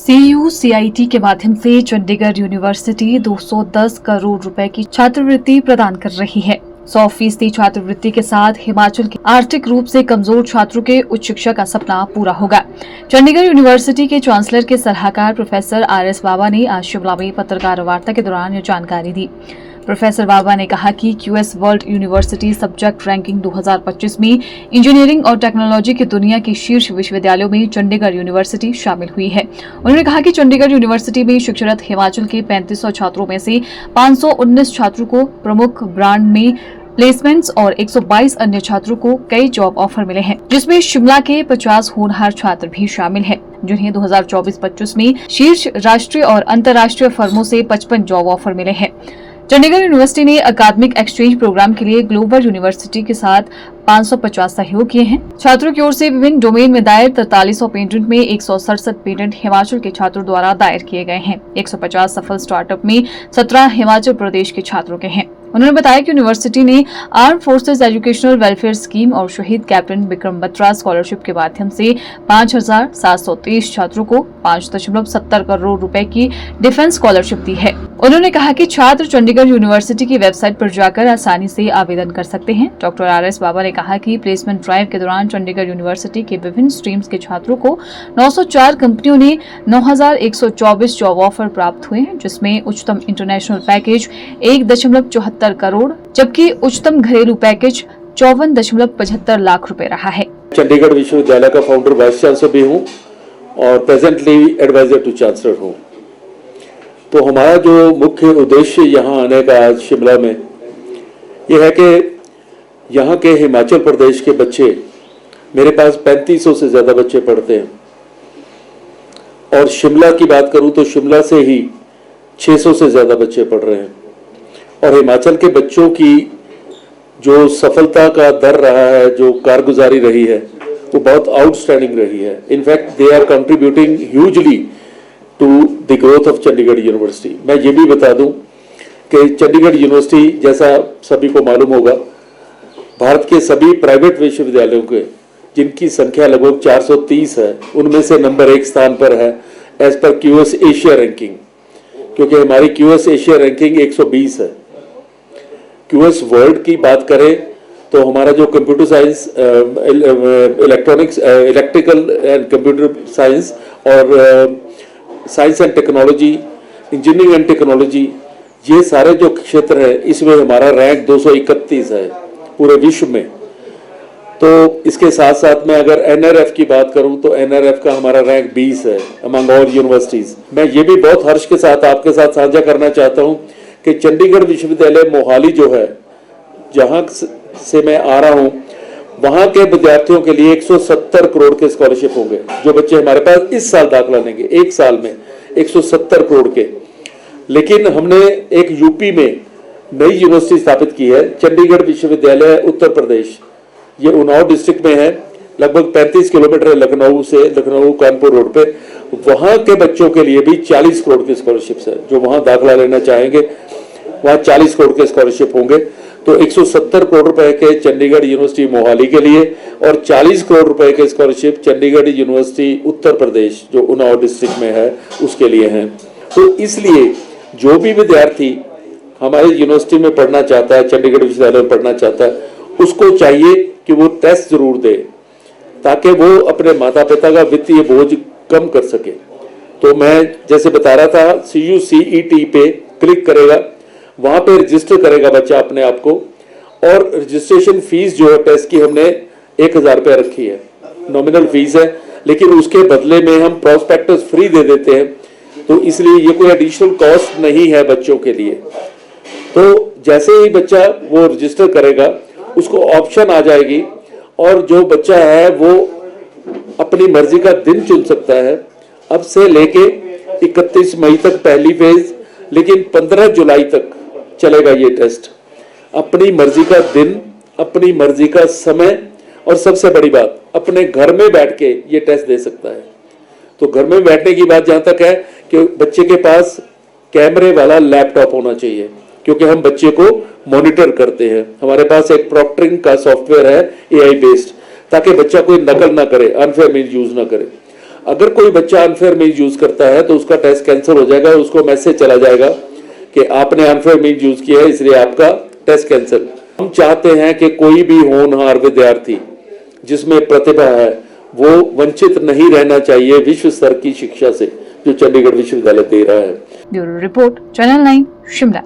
CUCIT के माध्यम से चंडीगढ़ यूनिवर्सिटी 210 करोड़ रुपए की छात्रवृत्ति प्रदान कर रही है। 100% छात्रवृत्ति के साथ हिमाचल के आर्थिक रूप से कमजोर छात्रों के उच्च शिक्षा का सपना पूरा होगा। चंडीगढ़ यूनिवर्सिटी के चांसलर के सलाहकार प्रोफेसर RS बाबा ने आज शिमला में पत्रकार वार्ता के दौरान ये जानकारी दी। प्रोफेसर बाबा ने कहा कि QS world university subject ranking 2025 में इंजीनियरिंग और टेक्नोलॉजी की दुनिया के शीर्ष विश्वविद्यालयों में चंडीगढ़ यूनिवर्सिटी शामिल हुई है। उन्होंने कहा कि चंडीगढ़ यूनिवर्सिटी में शिक्षारत हिमाचल के 3500 छात्रों में से 519 छात्रों को प्रमुख ब्रांड में प्लेसमेंट्स और 122 अन्य छात्रों को कई जॉब ऑफर मिले हैं, जिसमें शिमला के 50 होनहार छात्र भी शामिल हैं, जिन्हें 2024-25 में शीर्ष राष्ट्रीय और अंतर्राष्ट्रीय फर्मों से 55 जॉब ऑफर मिले हैं। चंडीगढ़ यूनिवर्सिटी ने अकादमिक एक्सचेंज प्रोग्राम के लिए ग्लोबल यूनिवर्सिटी के साथ 550 सहयोग किए हैं। छात्रों की ओर से विभिन्न डोमेन में दायर 4300 पेटेंट में 167 पेटेंट हिमाचल के छात्रों द्वारा दायर किए गए हैं। 150 सफल स्टार्टअप में 17 हिमाचल प्रदेश के छात्रों के हैं। उन्होंने बताया कि यूनिवर्सिटी ने arm forces educational welfare scheme और शहीद कैप्टन विक्रम बत्रा स्कॉलरशिप के माध्यम से 5723 छात्रों को 5.70 करोड़ रुपए की डिफेंस स्कॉलरशिप दी है। उन्होंने कहा कि छात्र चंडीगढ़ यूनिवर्सिटी की वेबसाइट पर जाकर आसानी से आवेदन कर सकते हैं। डॉक्टर RS बाबा ने कहा कि प्लेसमेंट ड्राइव के दौरान चंडीगढ़ यूनिवर्सिटी के विभिन्न स्ट्रीम्स के छात्रों को 904 कंपनियों ने 9124 जॉब ऑफर प्राप्त हुए हैं, जिसमें उच्चतम इंटरनेशनल पैकेज 1.74 करोड़ जबकि उच्चतम घरेलू पैकेज 54.75 लाख रुपए रहा है। चंडीगढ़ विश्वविद्यालय का फाउंडर वाइस चांसलर भी हूँ और प्रेजेंटली एडवाइजर टू चांसलर हूँ। तो हमारा जो मुख्य उद्देश्य यहाँ आने का आज शिमला में ये है कि यहाँ के हिमाचल प्रदेश के बच्चे, मेरे पास 3500 से ज़्यादा बच्चे पढ़ते हैं और शिमला की बात करूँ तो शिमला से ही 600 से ज़्यादा बच्चे पढ़ रहे हैं और हिमाचल के बच्चों की जो सफलता का दर रहा है, जो कारगुजारी रही है, वो बहुत आउटस्टैंडिंग रही है। In fact they are contributing hugely to the growth of Chandigarh university. मैं ये भी बता दूं कि चंडीगढ़ यूनिवर्सिटी, जैसा सभी को मालूम होगा, भारत के सभी प्राइवेट विश्वविद्यालयों के जिनकी संख्या लगभग 430 है, उनमें से नंबर 1 स्थान पर है as per QS Asia ranking, क्योंकि हमारी QS एशिया रैंकिंग 120 है। QS वर्ल्ड की बात करें तो हमारा जो computer science, electronics, electrical and computer science और science and technology, engineering and technology, ये सारे जो क्षेत्र है, इसमें हमारा रैंक 231 है पूरे विश्व में। तो इसके साथ साथ में अगर NRF की बात करूं तो NRF का हमारा रैंक 20 है अमंग ऑल यूनिवर्सिटीज। मैं ये भी बहुत हर्ष के साथ आपके साथ साझा करना चाहता हूं कि चंडीगढ़ विश्वविद्यालय मोहाली जो है, जहां से मैं आ रहा हूं, वहां के विद्यार्थियों के लिए 170 करोड़ के स्कॉलरशिप होंगे। जो बच्चे हमारे पास इस साल दाखिला लेंगे, एक साल में 170 करोड़ के। लेकिन हमने एक यूपी में नई यूनिवर्सिटी स्थापित की है, चंडीगढ़ विश्वविद्यालय उत्तर प्रदेश। ये उन्नाव डिस्ट्रिक्ट में है, लगभग 35 किलोमीटर है लखनऊ से, लखनऊ कानपुर रोड पे। वहां के बच्चों के लिए भी 40 करोड़ की स्कॉलरशिप्स है। जो वहां दाखिला लेना चाहेंगे वहां 40 करोड़ के स्कॉलरशिप होंगे। तो 170 करोड़ रुपए के चंडीगढ़ यूनिवर्सिटी मोहाली के लिए और 40 करोड़ रुपए के स्कॉलरशिप चंडीगढ़ यूनिवर्सिटी उत्तर प्रदेश जो उन्नाव डिस्ट्रिक्ट में है उसके लिए हैं। तो इसलिए जो भी विद्यार्थी हमारे यूनिवर्सिटी में पढ़ना चाहता है, चंडीगढ़ विश्वविद्यालय में पढ़ना चाहता है, उसको चाहिए कि वो टेस्ट जरूर दे ताकि वो अपने माता पिता का वित्तीय बोझ कम कर सके। तो मैं जैसे बता रहा था, CUCET पे क्लिक करेगा, वहां पे रजिस्टर करेगा बच्चा अपने आप को, और रजिस्ट्रेशन फीस जो है टेस्ट की हमने 1000 रुपया रखी है, नॉमिनल फीस है, लेकिन उसके बदले में हम प्रोस्पेक्टस फ्री दे देते हैं। तो इसलिए ये कोई एडिशनल कॉस्ट नहीं है बच्चों के लिए। तो जैसे ही बच्चा वो रजिस्टर करेगा उसको ऑप्शन आ जाएगी और जो बच्चा है वो अपनी मर्जी का दिन चुन सकता है। अब से लेके 31 मई तक पहली फेज, लेकिन 15 जुलाई तक चलेगा ये टेस्ट। अपनी मर्जी का दिन, अपनी मर्जी का समय, और सबसे बड़ी बात, अपने घर में बैठ के ये टेस्ट दे सकता है। तो घर में बैठने की बात जहां तक है कि बच्चे के पास कैमरे वाला लैपटॉप होना चाहिए, क्योंकि हम बच्चे को मॉनिटर करते हैं। हमारे पास एक प्रॉक्टरिंग का सॉफ्टवेयर है AI बेस्ड, ताकि बच्चा कोई नकल ना करे, अनफेयर मीन यूज ना करे। अगर कोई बच्चा अनफेयर मीन्स यूज करता है तो उसका टेस्ट कैंसिल हो जाएगा, उसको मैसेज चला जाएगा कि आपने अनफेयर मीन्स यूज किया है इसलिए आपका टेस्ट कैंसिल। हम चाहते हैं कि कोई भी होनहार विद्यार्थी जिसमें प्रतिभा है वो वंचित नहीं रहना चाहिए विश्व स्तर की शिक्षा से जो चंडीगढ़ विश्वविद्यालय दे रहा है। Bureau report, channel 9 Shimla.